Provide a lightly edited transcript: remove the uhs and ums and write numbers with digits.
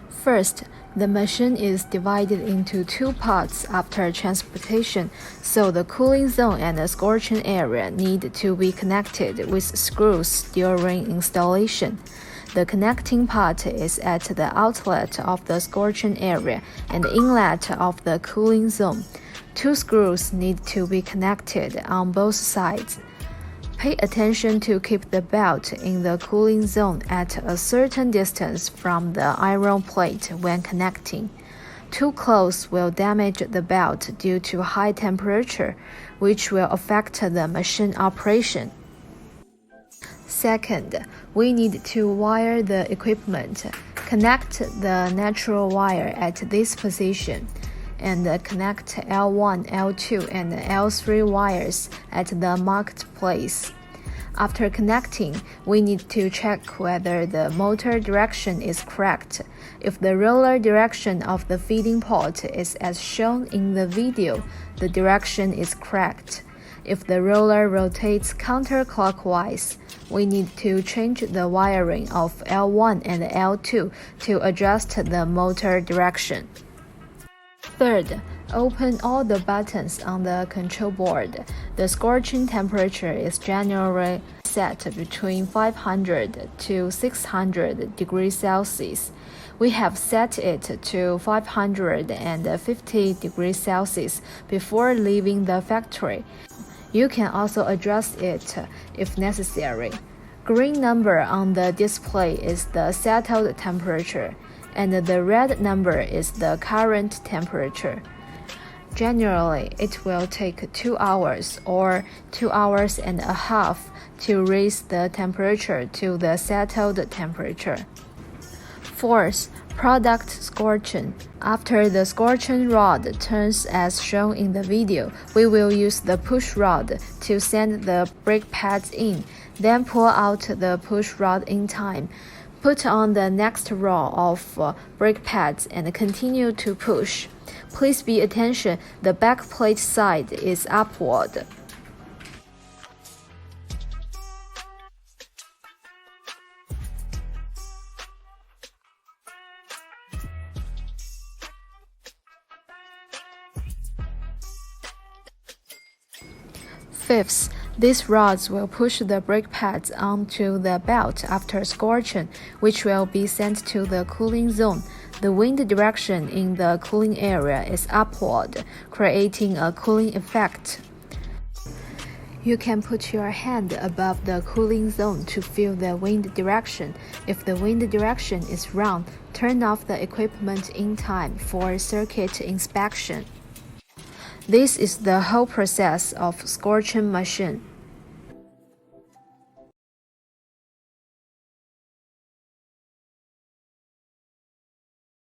First, the machine is divided into two parts after transportation, so the cooling zone and the scorching area need to be connected with screws during installation. The connecting part is at the outlet of the scorching area and the inlet of the cooling zone. Two screws need to be connected on both sides. Pay attention to keep the belt in the cooling zone at a certain distance from the iron plate when connecting. Too close will damage the belt due to high temperature, which will affect the machine operation. Second, we need to wire the equipment. Connect the natural wire at this position, and connect L1, L2, and L3 wires at the marked place. After connecting, we need to check whether the motor direction is correct. If the roller direction of the feeding port is as shown in the video, the direction is correct. If the roller rotates counterclockwise, we need to change the wiring of L1 and L2 to adjust the motor direction. Third, open all the buttons on the control board. The scorching temperature is generally set between 500 to 600 degrees Celsius. We have set it to 550 degrees Celsius before leaving the factory. You can also adjust it if necessary. Green number on the display is the settled temperature, and the red number is the current temperature. Generally, it will take 2 hours or 2 hours and a half to raise the temperature to the settled temperature. Fourth, product scorching. After the scorching rod turns as shown in the video, we will use the push rod to send the brake pads in, then pull out the push rod in time. Put on the next row of brake pads and continue to push. Please be attention, the back plate side is upward. Fifth, these rods will push the brake pads onto the belt after scorching, which will be sent to the cooling zone. The wind direction in the cooling area is upward, creating a cooling effect. You can put your hand above the cooling zone to feel the wind direction. If the wind direction is wrong, turn off the equipment in time for circuit inspection. This is the whole process of scorching machine.